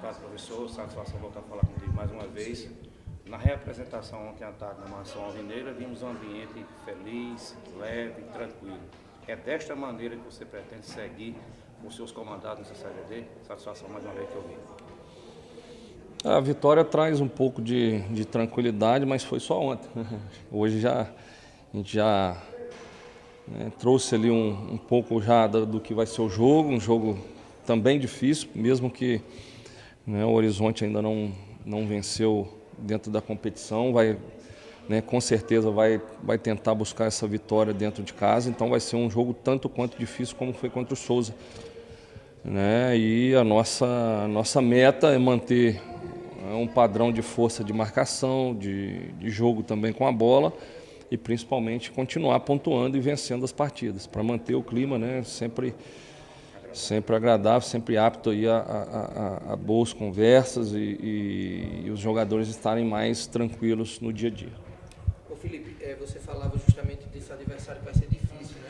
Boa tarde, professor. Satisfação voltar a falar contigo mais uma vez. Na reapresentação ontem à tarde na Mansão Alvineira, vimos um ambiente feliz, leve, tranquilo. É desta maneira que você pretende seguir com os seus comandados nessa Série D? Satisfação mais uma vez que eu vi. A vitória traz um pouco de tranquilidade, mas foi só ontem. Hoje a gente já trouxe ali um pouco já do que vai ser o jogo, um jogo também difícil, mesmo que o Horizonte ainda não venceu dentro da competição, com certeza vai tentar buscar essa vitória dentro de casa, então vai ser um jogo tanto quanto difícil como foi contra o Souza. E a nossa meta é manter um padrão de força de marcação, de jogo também com a bola e principalmente continuar pontuando e vencendo as partidas, para manter o clima sempre agradável, sempre apto aí a boas conversas e os jogadores estarem mais tranquilos no dia a dia. Ô Felipe, você falava justamente desse adversário que vai ser difícil, né?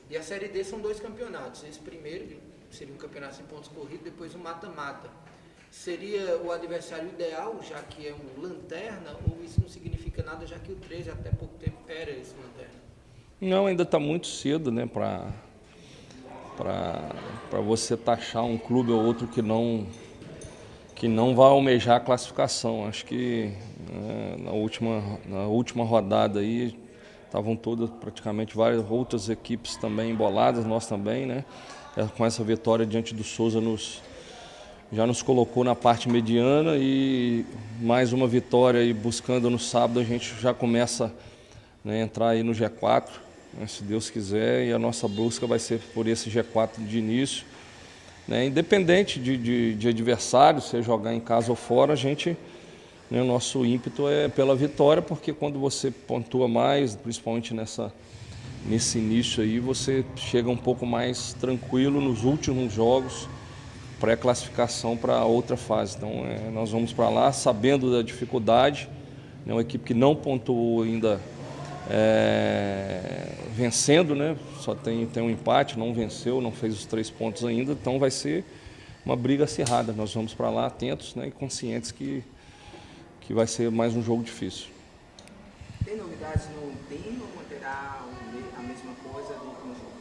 E a Série D são 2 campeonatos. Esse primeiro seria um campeonato sem pontos corridos, depois um mata-mata. Seria o adversário ideal, já que é um lanterna, ou isso não significa nada, já que o 13 até pouco tempo era esse lanterna? Não, ainda está muito cedo, para você taxar um clube ou outro que não vai almejar a classificação. Acho que na última rodada aí estavam todas praticamente várias outras equipes também emboladas, nós também, com essa vitória diante do Souza já nos colocou na parte mediana e mais uma vitória aí buscando no sábado a gente já começa a entrar aí no G4, se Deus quiser, e a nossa busca vai ser por esse G4 de início. Independente de adversário, se jogar em casa ou fora, o nosso ímpeto é pela vitória, porque quando você pontua mais, principalmente nesse início aí, você chega um pouco mais tranquilo nos últimos jogos, pré-classificação para outra fase. Então nós vamos para lá sabendo da dificuldade, uma equipe que não pontuou ainda vencendo, só tem um empate, não venceu, não fez os 3 pontos ainda, então vai ser uma briga acirrada. Nós vamos para lá atentos e conscientes que vai ser mais um jogo difícil. Tem novidades no time ou manterá a mesma coisa do último jogo?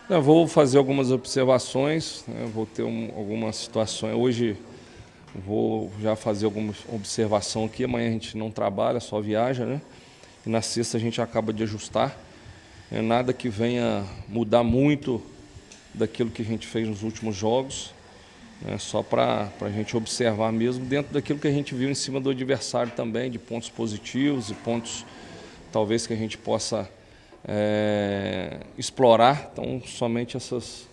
Eu vou fazer algumas observações, vou ter algumas situações. Hoje vou já fazer alguma observação aqui, amanhã a gente não trabalha, só viaja, E na sexta a gente acaba de ajustar. Nada que venha mudar muito daquilo que a gente fez nos últimos jogos, só para a gente observar mesmo dentro daquilo que a gente viu em cima do adversário também, de pontos positivos e pontos talvez que a gente possa explorar. Então, somente essas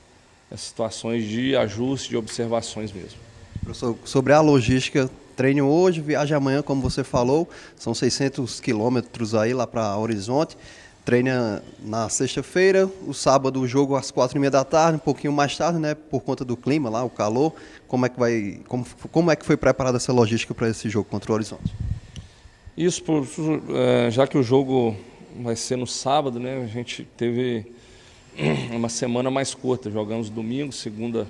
situações de ajuste, de observações mesmo. Professor, sobre a logística, treino hoje, viagem amanhã, como você falou, são 600 quilômetros aí lá para Horizonte. Treina na sexta-feira, o sábado o jogo às 4h30 da tarde, um pouquinho mais tarde, por conta do clima lá, o calor. Como é que foi preparada essa logística para esse jogo contra o Horizonte? Isso, já que o jogo vai ser no sábado, a gente teve uma semana mais curta. Jogamos domingo, segunda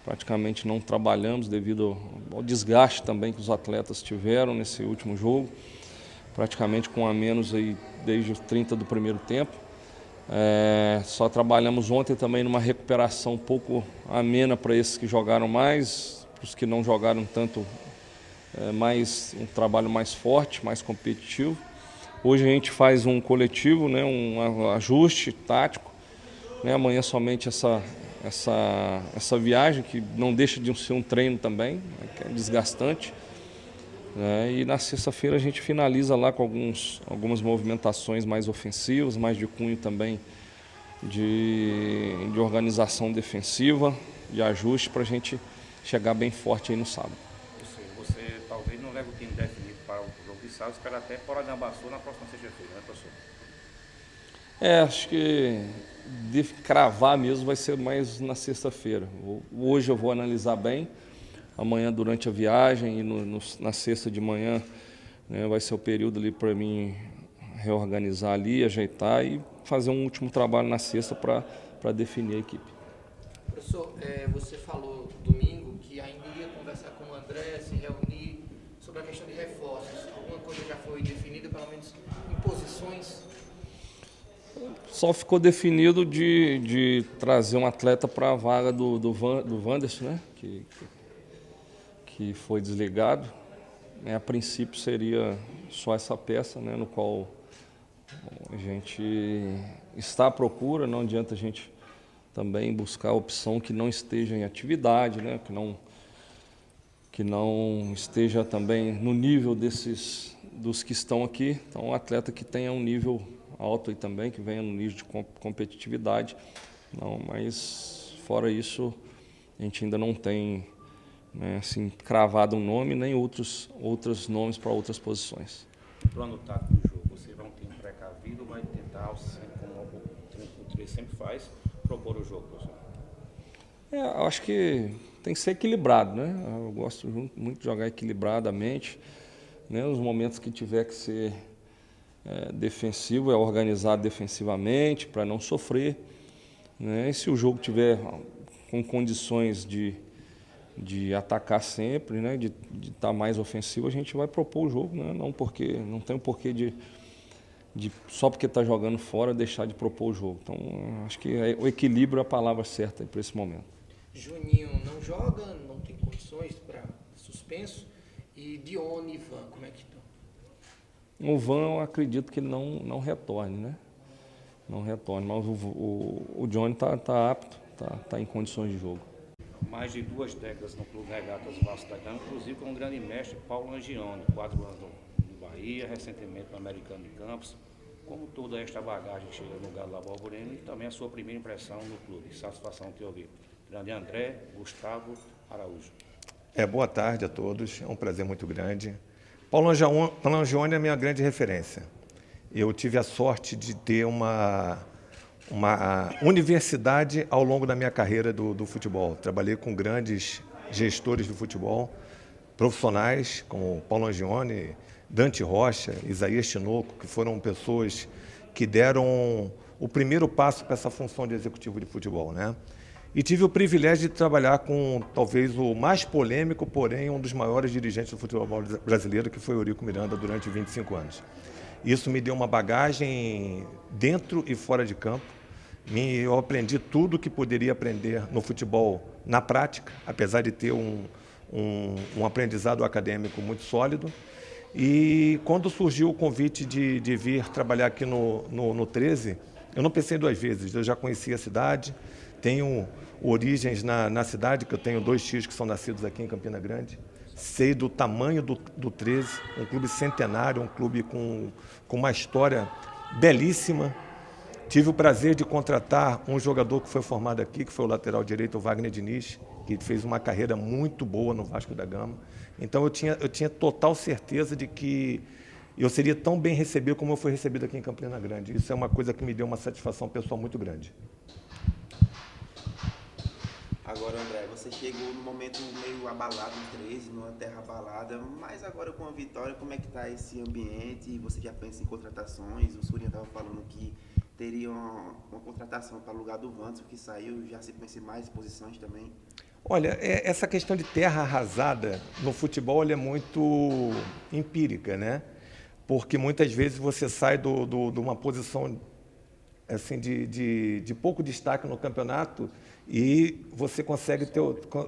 praticamente não trabalhamos devido ao desgaste também que os atletas tiveram nesse último jogo, praticamente com a menos aí desde os 30 do primeiro tempo. Só trabalhamos ontem também numa recuperação um pouco amena para esses que jogaram mais, para os que não jogaram tanto, um trabalho mais forte, mais competitivo. Hoje a gente faz um coletivo, um ajuste tático. Amanhã somente essa viagem, que não deixa de ser um treino também, que é desgastante. E na sexta-feira a gente finaliza lá com algumas movimentações mais ofensivas, mais de cunho também de organização defensiva, de ajuste, para a gente chegar bem forte aí no sábado. Ou seja, você talvez não leve o time definido para o jogo de sábado, espera até Porangabaçu na próxima sexta-feira, professor? Acho que de cravar mesmo vai ser mais na sexta-feira. Hoje eu vou analisar bem, amanhã durante a viagem e na sexta de manhã vai ser o período ali para mim reorganizar ali, ajeitar e fazer um último trabalho na sexta para definir a equipe. Professor, você falou domingo que ainda iria conversar com o André, se reunir sobre a questão de reforços? Alguma coisa já foi definida, pelo menos em posições? Só ficou definido de trazer um atleta para a vaga do Wanderson, né? Que foi desligado. A princípio seria só essa peça, né? No qual a gente está à procura. Não adianta a gente também buscar a opção que não esteja em atividade, né? Que não esteja também no nível dos que estão aqui. Então, um atleta que tenha um nível alto aí também, que venha no nível de competitividade. Não, mas fora isso, a gente ainda não tem, né, assim, cravado um nome, nem outros nomes para outras posições. O plano tático do jogo, você vai ter um precavido ou vai tentar, como o 3 sempre faz, propor o jogo, professor? Eu acho que tem que ser equilibrado, né? Eu gosto muito de jogar equilibradamente, né? Os momentos que tiver que ser defensivo, é organizado defensivamente para não sofrer, né? E se o jogo tiver com condições de atacar sempre, né? De estar mais ofensivo, a gente vai propor o jogo, né? Não tem um porquê de só porque está jogando fora deixar de propor o jogo. Então, acho que o equilíbrio é a palavra certa para esse momento. Juninho não joga, não tem condições para suspenso. E Dione e Ivan, como é que estão? O Van, eu acredito que ele não retorne, né? Não retorne, mas o Johnny está apto, tá em condições de jogo. Mais de 2 décadas no Clube Regatas Vasco da Gama, inclusive com o grande mestre Paulo Angione, 4 anos no Bahia, recentemente no Americano de Campos. Como toda esta bagagem que chega no Galo da Borborema e também a sua primeira impressão no clube. Satisfação te ouvir. Grande André, Gustavo Araújo. Boa tarde a todos, é um prazer muito grande. Paulo Angione é a minha grande referência. Eu tive a sorte de ter uma universidade ao longo da minha carreira do futebol. Trabalhei com grandes gestores do futebol, profissionais como Paulo Angione, Dante Rocha, Isaías Tinoco, que foram pessoas que deram o primeiro passo para essa função de executivo de futebol, né? E tive o privilégio de trabalhar com talvez o mais polêmico, porém um dos maiores dirigentes do futebol brasileiro, que foi Eurico Miranda, durante 25 anos. Isso me deu uma bagagem dentro e fora de campo. Eu aprendi tudo que poderia aprender no futebol na prática, apesar de ter um aprendizado acadêmico muito sólido. E quando surgiu o convite de vir trabalhar aqui no 13, eu não pensei 2 vezes. Eu já conhecia a cidade, tenho origens na cidade, que eu tenho 2 tios que são nascidos aqui em Campina Grande. Sei do tamanho do 13, um clube centenário, um clube com uma história belíssima. Tive o prazer de contratar um jogador que foi formado aqui, que foi o lateral direito, o Wagner Diniz, que fez uma carreira muito boa no Vasco da Gama. Então eu tinha total certeza de que eu seria tão bem recebido como eu fui recebido aqui em Campina Grande. Isso é uma coisa que me deu uma satisfação pessoal muito grande. Agora, André, você chegou num momento meio abalado no 13, numa terra abalada, mas agora com a vitória, como é que está esse ambiente? Você já pensa em contratações? O Surinha estava falando que teria uma contratação para o lugar do Wanderson, que saiu, já se pensa em mais posições também? Olha, essa questão de terra arrasada no futebol é muito empírica, né? Porque muitas vezes você sai de uma posição assim, de pouco destaque no campeonato e você consegue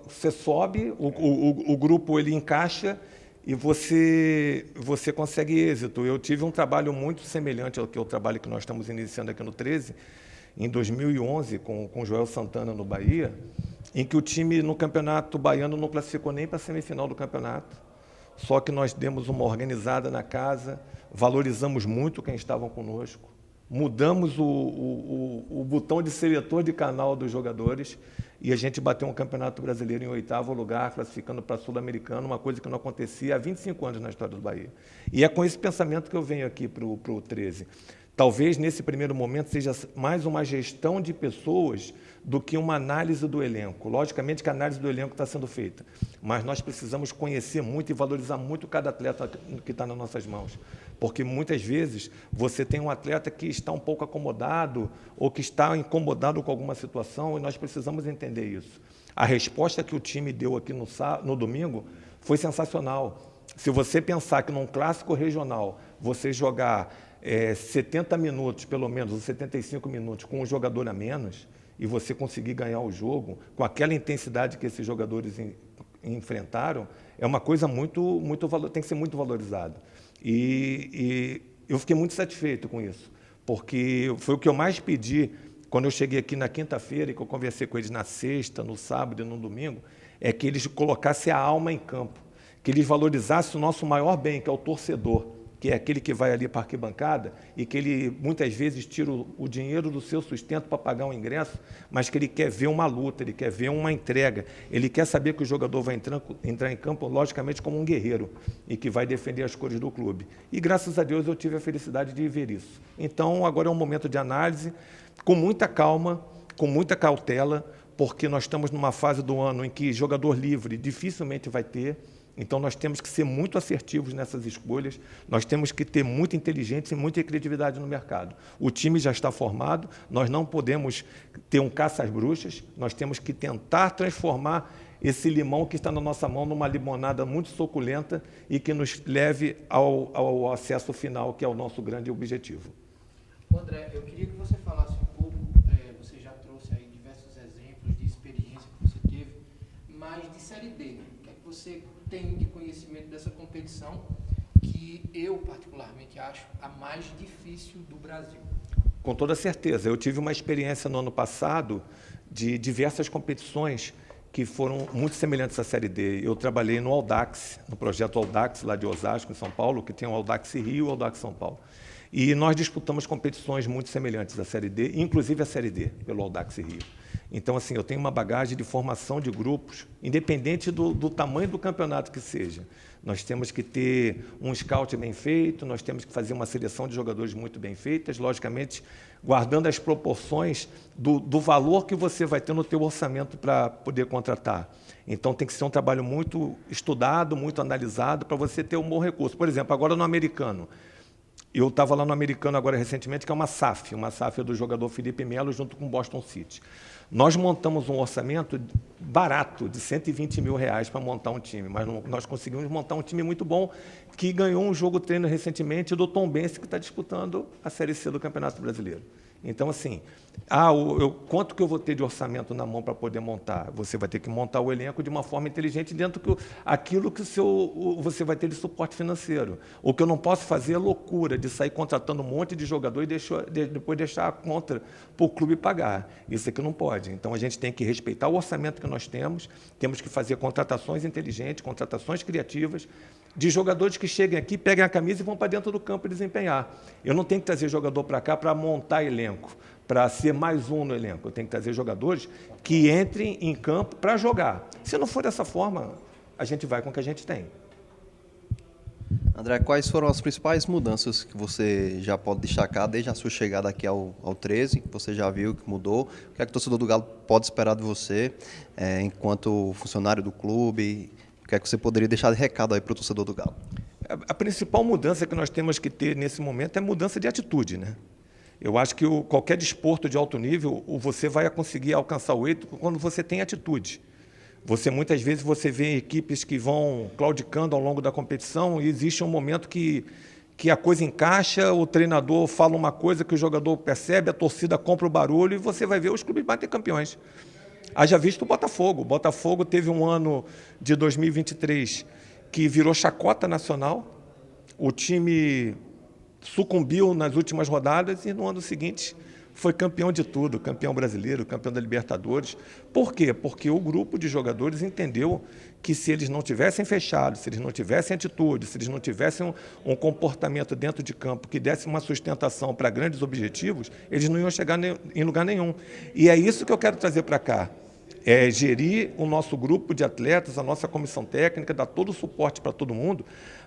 você sobe, o grupo ele encaixa e você consegue êxito. Eu tive um trabalho muito semelhante ao trabalho que nós estamos iniciando aqui no 13, em 2011, com o Joel Santana no Bahia, em que o time no campeonato baiano não classificou nem para a semifinal do campeonato. Só que nós demos uma organizada na casa, valorizamos muito quem estavam conosco, mudamos o botão de seletor de canal dos jogadores e a gente bateu um campeonato brasileiro em 8º lugar, classificando para Sul-Americano, uma coisa que não acontecia há 25 anos na história do Bahia. E é com esse pensamento que eu venho aqui para o 13. Talvez, nesse primeiro momento, seja mais uma gestão de pessoas do que uma análise do elenco. Logicamente que a análise do elenco está sendo feita, mas nós precisamos conhecer muito e valorizar muito cada atleta que está nas nossas mãos. Porque, muitas vezes, você tem um atleta que está um pouco acomodado ou que está incomodado com alguma situação e nós precisamos entender isso. A resposta que o time deu aqui no domingo foi sensacional. Se você pensar que num clássico regional você jogar 70 minutos, pelo menos, ou 75 minutos, com um jogador a menos, e você conseguir ganhar o jogo com aquela intensidade que esses jogadores enfrentaram, é uma coisa tem que ser muito valorizado. E eu fiquei muito satisfeito com isso, porque foi o que eu mais pedi quando eu cheguei aqui na quinta-feira e que eu conversei com eles na sexta, no sábado e no domingo, é que eles colocassem a alma em campo, que eles valorizassem o nosso maior bem, que é o torcedor, que é aquele que vai ali para a arquibancada e que ele muitas vezes tira o dinheiro do seu sustento para pagar um ingresso, mas que ele quer ver uma luta, ele quer ver uma entrega, ele quer saber que o jogador vai entrar em campo, logicamente, como um guerreiro e que vai defender as cores do clube. E, graças a Deus, eu tive a felicidade de ver isso. Então, agora é um momento de análise, com muita calma, com muita cautela, porque nós estamos numa fase do ano em que jogador livre dificilmente vai ter. Então, nós temos que ser muito assertivos nessas escolhas, nós temos que ter muita inteligência e muita criatividade no mercado. O time já está formado, nós não podemos ter um caça às bruxas, nós temos que tentar transformar esse limão que está na nossa mão numa limonada muito suculenta e que nos leve ao acesso final, que é o nosso grande objetivo. André, eu queria que você falasse um pouco, você já trouxe aí diversos exemplos de experiência que você teve, mas de Série D, o que é que você tem de conhecimento dessa competição que eu particularmente acho a mais difícil do Brasil? Com toda certeza. Eu tive uma experiência no ano passado de diversas competições que foram muito semelhantes à Série D. Eu trabalhei no Audax, no projeto Audax, lá de Osasco, em São Paulo, que tem o Audax Rio e o Audax São Paulo. E nós disputamos competições muito semelhantes à Série D, inclusive a Série D, pelo Audax Rio. Então, assim, eu tenho uma bagagem de formação de grupos, independente do tamanho do campeonato que seja. Nós temos que ter um scout bem feito, nós temos que fazer uma seleção de jogadores muito bem feitas, logicamente, guardando as proporções do valor que você vai ter no teu orçamento para poder contratar. Então, tem que ser um trabalho muito estudado, muito analisado, para você ter um bom recurso. Por exemplo, agora no americano, eu estava lá no americano agora recentemente, que é uma SAF do jogador Felipe Melo junto com o Boston City. Nós montamos um orçamento barato, de R$120 mil para montar um time, mas nós conseguimos montar um time muito bom, que ganhou um jogo treino recentemente do Tombense, que está disputando a Série C do Campeonato Brasileiro. Então, assim, quanto que eu vou ter de orçamento na mão para poder montar? Você vai ter que montar o elenco de uma forma inteligente dentro aquilo que você vai ter de suporte financeiro. O que eu não posso fazer é loucura de sair contratando um monte de jogador e depois deixar a conta para o clube pagar. Isso aqui não pode. Então, a gente tem que respeitar o orçamento que nós temos que fazer contratações inteligentes, contratações criativas, de jogadores que cheguem aqui, peguem a camisa e vão para dentro do campo desempenhar. Eu não tenho que trazer jogador para cá para montar elenco, para ser mais um no elenco. Eu tenho que trazer jogadores que entrem em campo para jogar. Se não for dessa forma, a gente vai com o que a gente tem. André, quais foram as principais mudanças que você já pode destacar desde a sua chegada aqui ao 13, que você já viu que mudou? O que é que o torcedor do Galo pode esperar de você enquanto funcionário do clube? O que é que você poderia deixar de recado aí para o torcedor do Galo? A principal mudança que nós temos que ter nesse momento é mudança de atitude, né? Eu acho que qualquer desporto de alto nível, você vai conseguir alcançar o êxito quando você tem atitude. Muitas vezes você vê equipes que vão claudicando ao longo da competição e existe um momento que a coisa encaixa, o treinador fala uma coisa que o jogador percebe, a torcida compra o barulho e você vai ver os clubes bater campeões. Haja visto o Botafogo. O Botafogo teve um ano de 2023 que virou chacota nacional. O time sucumbiu nas últimas rodadas e no ano seguinte foi campeão de tudo, campeão brasileiro, campeão da Libertadores. Por quê? Porque o grupo de jogadores entendeu que se eles não tivessem fechado, se eles não tivessem atitude, se eles não tivessem um comportamento dentro de campo que desse uma sustentação para grandes objetivos, eles não iam chegar em lugar nenhum. E é isso que eu quero trazer para cá. É gerir o nosso grupo de atletas, a nossa comissão técnica, dar todo o suporte para todo mundo,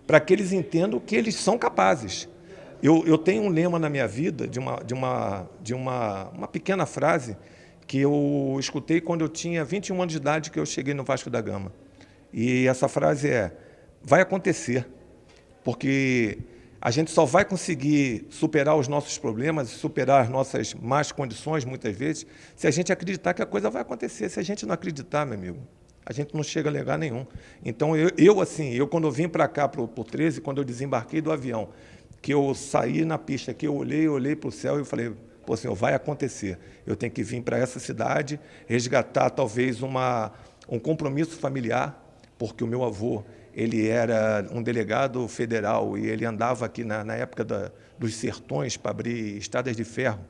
para que eles entendam que eles são capazes. Eu tenho um lema na minha vida, de uma pequena frase, que eu escutei quando eu tinha 21 anos de idade, que eu cheguei no Vasco da Gama. E essa frase é: vai acontecer, porque A gente só vai conseguir superar os nossos problemas, superar as nossas más condições, muitas vezes, se a gente acreditar que a coisa vai acontecer. Se a gente não acreditar, meu amigo, a gente não chega a lugar nenhum. Então, eu quando eu vim para cá, para o 13, quando eu desembarquei do avião, que eu saí na pista, que eu olhei para o céu e falei, pô, Senhor, vai acontecer. Eu tenho que vir para essa cidade, resgatar talvez um compromisso familiar, porque o meu avô, ele era um delegado federal e ele andava aqui na época dos sertões para abrir estradas de ferro,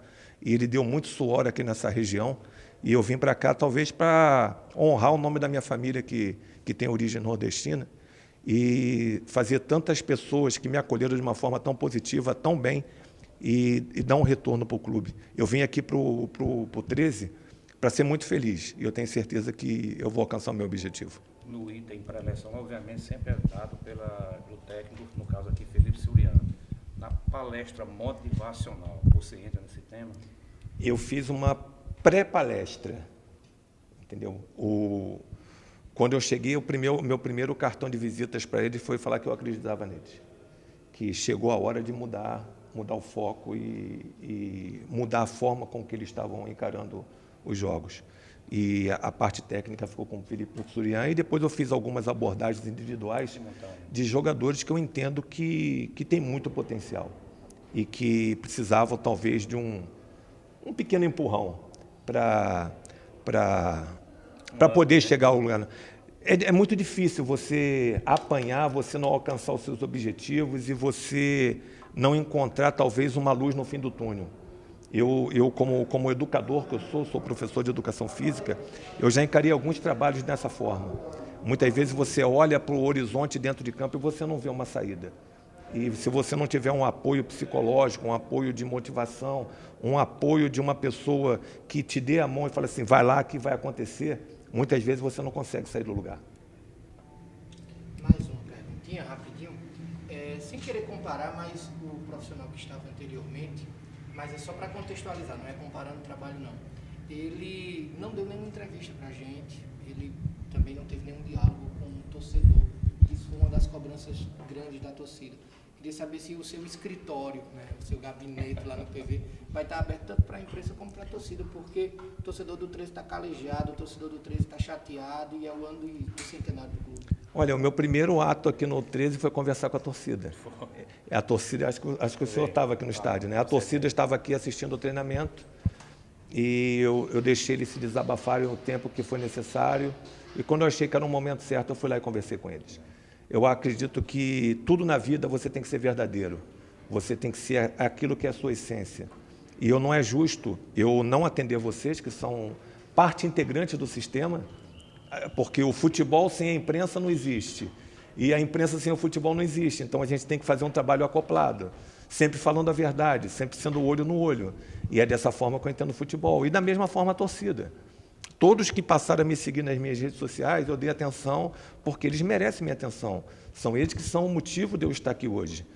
e ele deu muito suor aqui nessa região, e eu vim para cá talvez para honrar o nome da minha família, que tem origem nordestina, e fazer tantas pessoas que me acolheram de uma forma tão positiva, tão bem, e dar um retorno para o clube. Eu vim aqui para o 13 para ser muito feliz, e eu tenho certeza que eu vou alcançar o meu objetivo. No item pré-eleição, obviamente, sempre é dado pelo técnico, no caso aqui, Felipe Suriano. Na palestra motivacional, você entra nesse tema? Eu fiz uma pré-palestra, entendeu? Quando eu cheguei, o meu primeiro cartão de visitas para ele foi falar que eu acreditava neles, que chegou a hora de mudar o foco e mudar a forma com que eles estavam encarando os jogos. E a parte técnica ficou com o Felipe Surian, e depois eu fiz algumas abordagens individuais de jogadores que eu entendo que tem muito potencial e que precisavam talvez de um pequeno empurrão para poder chegar ao lugar. É muito difícil você apanhar, você não alcançar os seus objetivos e você não encontrar talvez uma luz no fim do túnel. Eu como educador que eu sou professor de educação física, eu já encarei alguns trabalhos dessa forma. Muitas vezes você olha para o horizonte dentro de campo e você não vê uma saída. E se você não tiver um apoio psicológico, um apoio de motivação, um apoio de uma pessoa que te dê a mão e fala assim, vai lá que vai acontecer, muitas vezes você não consegue sair do lugar. Mais uma perguntinha, rapidinho. Sem querer comparar, mas o profissional que estava anteriormente, mas é só para contextualizar, não é comparando o trabalho, não. Ele não deu nenhuma entrevista para a gente, ele também não teve nenhum diálogo com o torcedor. Isso foi uma das cobranças grandes da torcida. Queria saber se o seu escritório, né, o seu gabinete lá no PV, vai estar aberto tanto para a imprensa como para a torcida, porque o torcedor do 13 está calejado, o torcedor do 13 está chateado e é o ano do centenário do clube. Olha, o meu primeiro ato aqui no 13 foi conversar com a torcida. A torcida, acho que o senhor estava aqui no estádio, né? A torcida estava aqui assistindo o treinamento e eu deixei eles se desabafarem o tempo que foi necessário, e quando eu achei que era o momento certo, eu fui lá e conversei com eles. Eu acredito que tudo na vida você tem que ser verdadeiro, você tem que ser aquilo que é a sua essência. E não é justo eu não atender vocês, que são parte integrante do sistema, porque o futebol sem a imprensa não existe, e a imprensa sem o futebol não existe. Então a gente tem que fazer um trabalho acoplado, sempre falando a verdade, sempre sendo olho no olho. E é dessa forma que eu entendo o futebol. E da mesma forma a torcida. Todos que passaram a me seguir nas minhas redes sociais, eu dei atenção porque eles merecem minha atenção. São eles que são o motivo de eu estar aqui hoje.